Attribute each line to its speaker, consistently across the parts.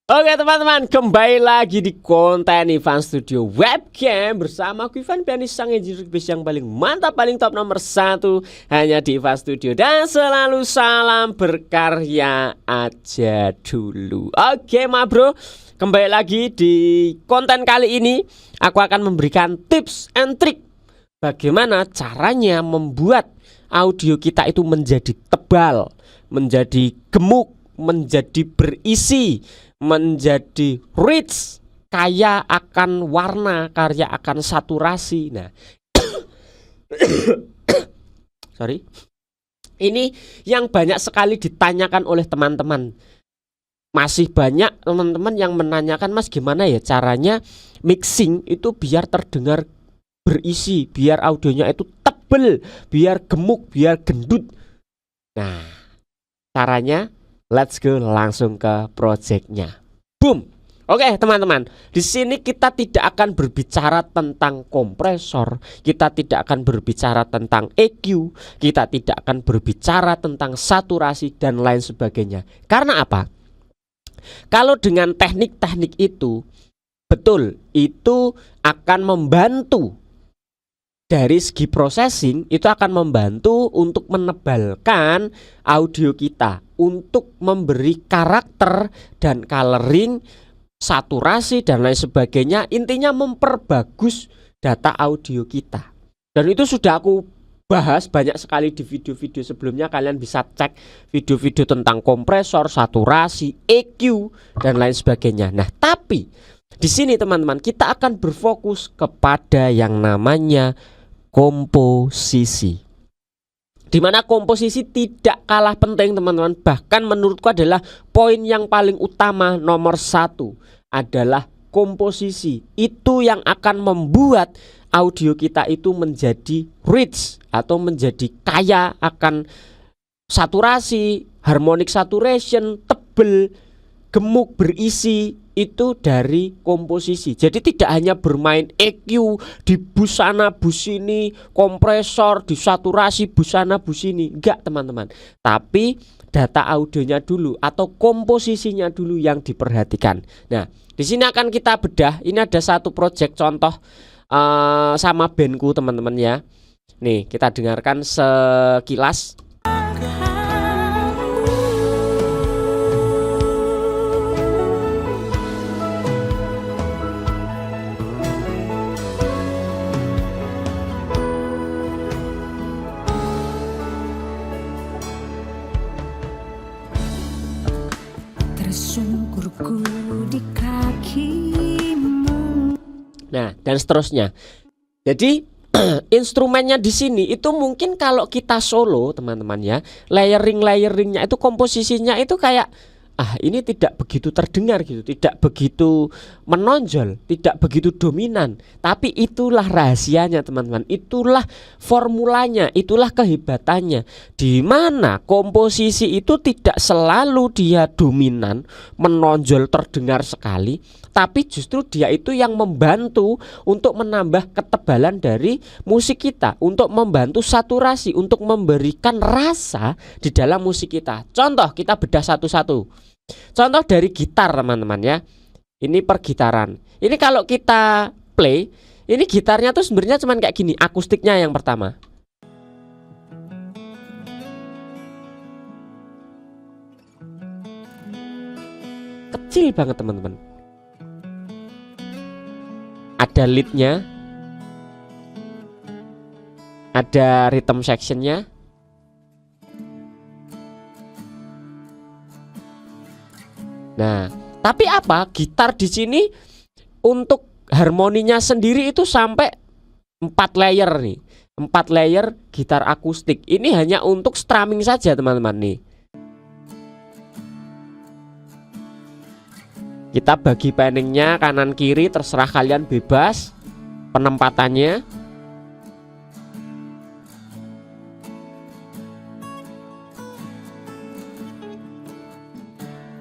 Speaker 1: Oke teman-teman, kembali lagi di konten Ivan Studio Webcam bersama aku Ivan Pianis, sang engineer yang paling mantap, paling top nomor 1 hanya di Ivan Studio. Dan selalu salam berkarya aja dulu. Oke ma bro, kembali lagi di konten kali ini. Aku akan memberikan tips and trick bagaimana caranya membuat audio kita itu menjadi tebal, menjadi gemuk, menjadi berisi, menjadi rich, kaya akan warna, kaya akan saturasi. Nah, sorry, ini yang banyak sekali ditanyakan oleh teman-teman. Masih banyak teman-teman yang menanyakan, Mas, gimana ya caranya mixing itu biar terdengar berisi, biar audionya itu tebel, biar gemuk, biar gendut. Nah, caranya let's go langsung ke projectnya. Boom. Oke teman-teman, di sini kita tidak akan berbicara tentang kompresor, kita tidak akan berbicara tentang EQ, kita tidak akan berbicara tentang saturasi dan lain sebagainya. Karena apa? Kalau dengan teknik-teknik itu, betul, itu akan membantu. Dari segi processing itu akan membantu untuk menebalkan audio kita, untuk memberi karakter dan coloring, saturasi dan lain sebagainya. Intinya memperbagus data audio kita. Dan itu sudah aku bahas banyak sekali di video-video sebelumnya. Kalian bisa cek video-video tentang kompresor, saturasi, EQ dan lain sebagainya. Nah, tapi di sini teman-teman kita akan berfokus kepada yang namanya komposisi, dimana komposisi tidak kalah penting teman-teman. Bahkan menurutku adalah poin yang paling utama, nomor 1 adalah komposisi. Itu yang akan membuat audio kita itu menjadi rich atau menjadi kaya akan saturasi, harmonic saturation, tebel, gemuk, berisi. Itu dari komposisi. Jadi tidak hanya bermain EQ di bus sana bus sini, kompresor di saturasi bus sana bus sini, enggak teman-teman. Tapi data audionya dulu atau komposisinya dulu yang diperhatikan. Nah, di sini akan kita bedah. Ini ada satu project contoh sama bandku teman-teman ya. Nih kita dengarkan sekilas.
Speaker 2: Tersungkurku di kakimu.
Speaker 1: Nah, dan seterusnya. Jadi instrumennya di sini itu mungkin kalau kita solo teman-teman ya, layering-layeringnya itu komposisinya itu kayak ini tidak begitu terdengar gitu, tidak begitu menonjol, tidak begitu dominan. Tapi itulah rahasianya teman-teman, itulah formulanya, itulah kehebatannya. Di mana komposisi itu tidak selalu dia dominan, menonjol, terdengar sekali, tapi justru dia itu yang membantu untuk menambah ketebalan dari musik kita, untuk membantu saturasi, untuk memberikan rasa di dalam musik kita. Contoh, kita bedah satu-satu. Contoh dari gitar teman-teman ya. Ini pergitaran. Ini kalau kita play, ini gitarnya tuh sebenarnya cuman kayak gini, akustiknya yang pertama. Kecil banget teman-teman. Ada leadnya, ada rhythm sectionnya. Nah, tapi apa? Gitar di sini untuk harmoninya sendiri itu sampai 4 layer nih. 4 layer gitar akustik. Ini hanya untuk strumming saja teman-teman nih. Kita bagi panningnya kanan kiri, terserah kalian, bebas penempatannya.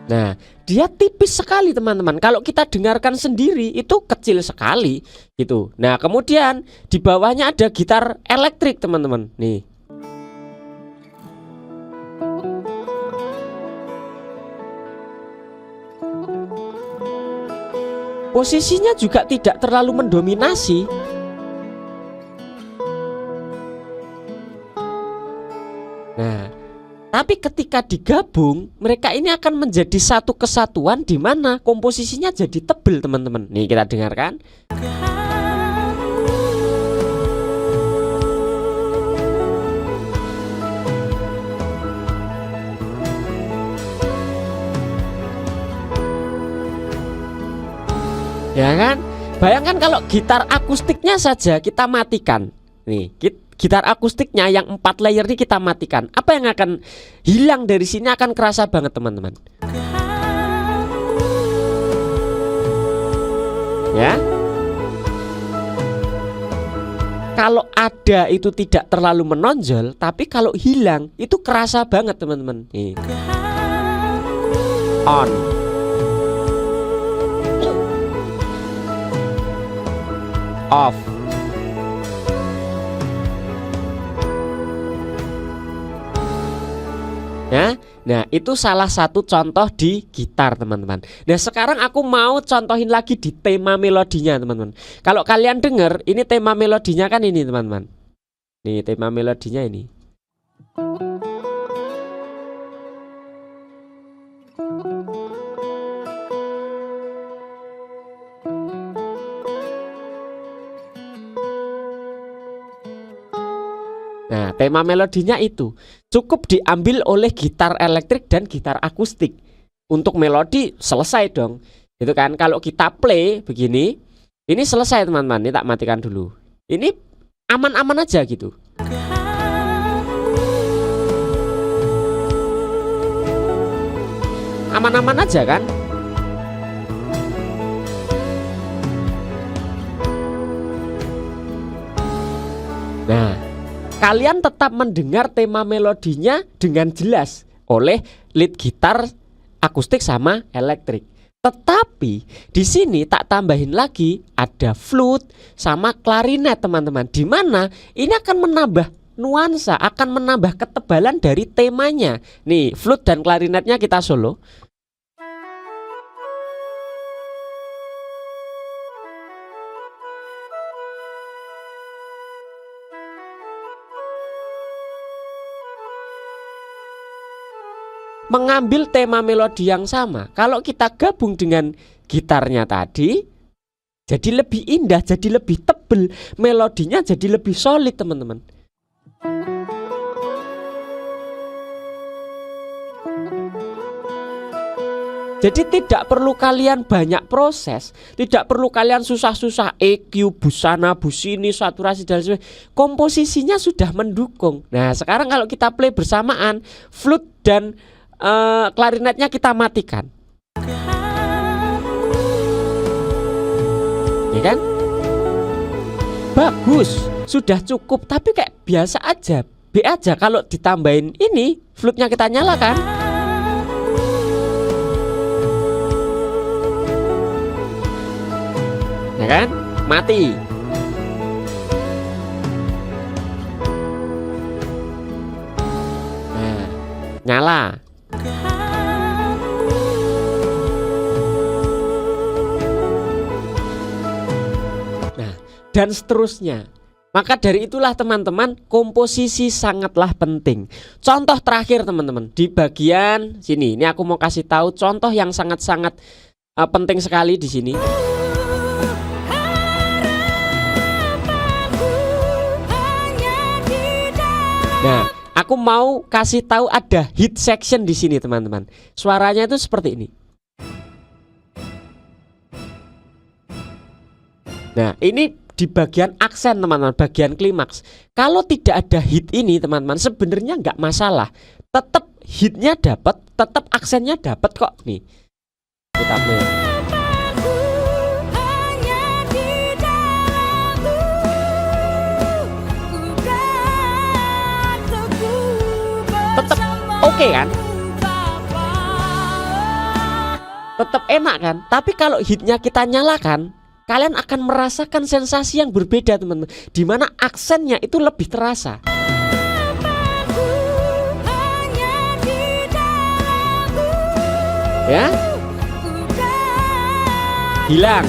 Speaker 1: Nah, dia tipis sekali teman-teman. Kalau kita dengarkan sendiri itu kecil sekali gitu. Nah, kemudian di bawahnya ada gitar elektrik teman-teman. Nih. Posisinya juga tidak terlalu mendominasi. Nah, tapi ketika digabung, mereka ini akan menjadi satu kesatuan di mana komposisinya jadi tebel, teman-teman. Nih, kita dengarkan. Ya kan? Bayangkan kalau gitar akustiknya saja kita matikan. Nih, gitar akustiknya yang 4 layer ini kita matikan. Apa yang akan hilang dari sini akan kerasa banget, teman-teman. Ya. Kalau ada itu tidak terlalu menonjol, tapi kalau hilang itu kerasa banget, teman-teman. Nih. On. Off. Ya, nah itu salah satu contoh di gitar, teman-teman. Nah sekarang aku mau contohin lagi di tema melodinya, teman-teman. Kalau kalian dengar, ini tema melodinya kan ini, teman-teman. Nih tema melodinya ini. Nah, tema melodinya itu cukup diambil oleh gitar elektrik dan gitar akustik. Untuk melodi selesai dong. Itu kan kalau kita play begini, ini selesai, teman-teman. Ini tak matikan dulu. Ini aman-aman aja gitu. Aman-aman aja kan? Nah, kalian tetap mendengar tema melodinya dengan jelas oleh lead gitar akustik sama elektrik. Tetapi di sini tak tambahin lagi ada flute sama klarinet, teman-teman. Di mana ini akan menambah nuansa, akan menambah ketebalan dari temanya. Nih, flute dan klarinetnya kita solo. Mengambil tema melodi yang sama. Kalau kita gabung dengan gitarnya tadi, jadi lebih indah, jadi lebih tebel, melodinya jadi lebih solid, teman-teman. Jadi tidak perlu kalian banyak proses, tidak perlu kalian susah-susah EQ, busana, busini, saturasi dan sebagainya. Komposisinya sudah mendukung. Nah, sekarang kalau kita play bersamaan, flute dan klarinetnya kita matikan, ya kan? Bagus, sudah cukup. Tapi kayak biasa aja, B aja. Kalau ditambahin ini, flute-nya kita nyalakan, ya kan? Mati. Nah, nyala. Dan seterusnya. Maka dari itulah, teman-teman, komposisi sangatlah penting. Contoh terakhir, teman-teman, di bagian sini. Ini aku mau kasih tahu contoh yang sangat-sangat penting sekali di sini. Nah, aku mau kasih tahu ada hit section di sini, teman-teman. Suaranya itu seperti ini. Nah, ini di bagian aksen, teman-teman, bagian klimaks. Kalau tidak ada hit ini, teman-teman, sebenarnya nggak masalah. Tetap hitnya dapat, tetap aksennya dapat kok. Nih, kita play. Tetap oke kan? Tetap enak kan? Tapi kalau hitnya kita nyalakan, kalian akan merasakan sensasi yang berbeda, teman-teman, dimana aksennya itu lebih terasa. Ya, hilang.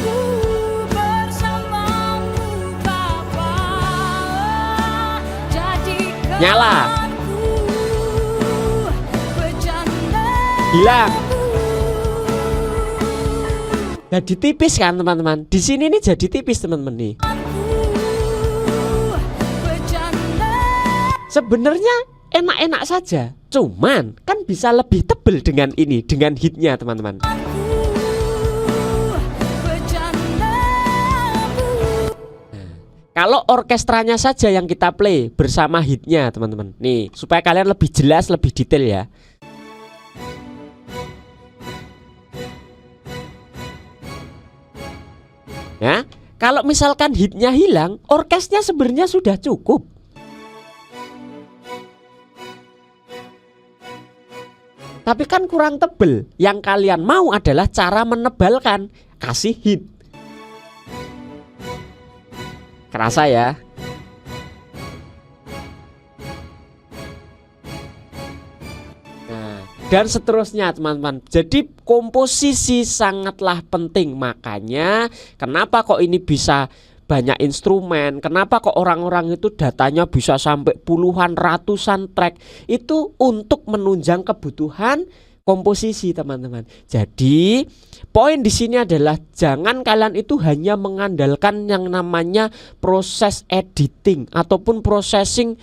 Speaker 1: Nyala. Hilang. Jadi tipis kan teman-teman. Di sini nih jadi tipis teman-teman nih. Sebenarnya enak-enak saja, cuman kan bisa lebih tebel dengan ini, dengan hitnya teman-teman. Kalau orkestranya saja yang kita play bersama hitnya teman-teman. Nih supaya kalian lebih jelas, lebih detail ya. Ya, kalau misalkan hitnya hilang, orkesnya sebenarnya sudah cukup. Tapi kan kurang tebel. Yang kalian mau adalah cara menebalkan. Kasih hit. Kerasa ya. Nah, dan seterusnya teman-teman. Jadi komposisi sangatlah penting. Makanya kenapa kok ini bisa banyak instrumen, kenapa kok orang-orang itu datanya bisa sampai puluhan, ratusan track, itu untuk menunjang kebutuhan komposisi teman-teman. Jadi poin di sini adalah jangan kalian itu hanya mengandalkan yang namanya proses editing ataupun processing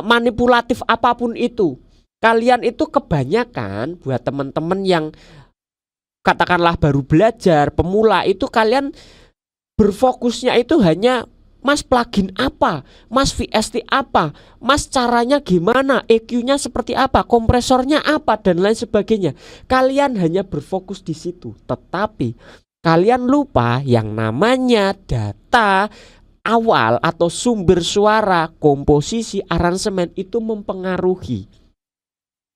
Speaker 1: manipulatif apapun itu. Kalian itu kebanyakan buat teman-teman yang katakanlah baru belajar, pemula, itu kalian berfokusnya itu hanya Mas plugin apa, Mas VST apa, Mas caranya gimana, EQ-nya seperti apa, kompresornya apa, dan lain sebagainya. Kalian hanya berfokus di situ. Tetapi kalian lupa yang namanya data awal atau sumber suara, komposisi, aransemen itu mempengaruhi.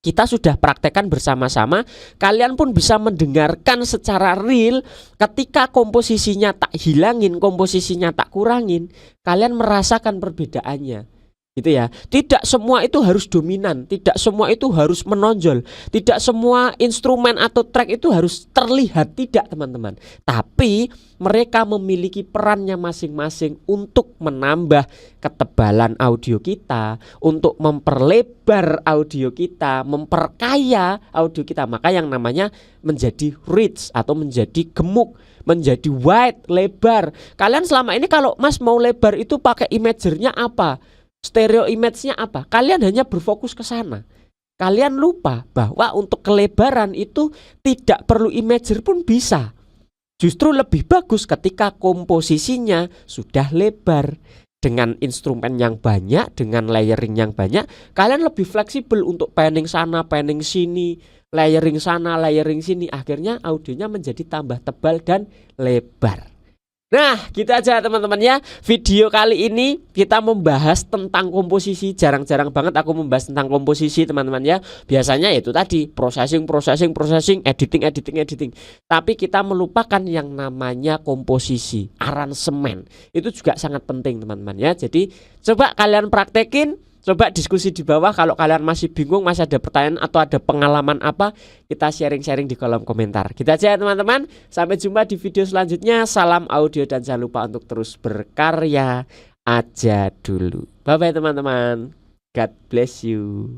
Speaker 1: Kita sudah praktekkan bersama-sama. Kalian pun bisa mendengarkan secara real. Ketika komposisinya tak hilangin, komposisinya tak kurangin, kalian merasakan perbedaannya, gitu ya. Tidak semua itu harus dominan, tidak semua itu harus menonjol, tidak semua instrumen atau track itu harus terlihat, tidak teman-teman. Tapi mereka memiliki perannya masing-masing untuk menambah ketebalan audio kita, untuk memperlebar audio kita, memperkaya audio kita. Maka yang namanya menjadi rich atau menjadi gemuk, menjadi wide, lebar. Kalian selama ini kalau Mas mau lebar itu pakai imagernya apa? Stereo image-nya apa? Kalian hanya berfokus ke sana. Kalian lupa bahwa untuk kelebaran itu tidak perlu imager pun bisa. Justru lebih bagus ketika komposisinya sudah lebar. Dengan instrumen yang banyak, dengan layering yang banyak, kalian lebih fleksibel untuk panning sana, panning sini, layering sana, layering sini. Akhirnya audionya menjadi tambah tebal dan lebar. Nah, gitu aja teman-teman ya. Video kali ini kita membahas tentang komposisi. Jarang-jarang banget aku membahas tentang komposisi teman-teman ya. Biasanya itu tadi processing, editing. Tapi kita melupakan yang namanya komposisi, aransemen. Itu juga sangat penting teman-teman ya. Jadi coba kalian praktekin. Coba diskusi di bawah. Kalau kalian masih bingung, masih ada pertanyaan atau ada pengalaman apa, kita sharing-sharing di kolom komentar. Gitu aja teman-teman. Sampai jumpa di video selanjutnya. Salam audio dan jangan lupa untuk terus berkarya aja dulu. Bye bye teman-teman. God bless you.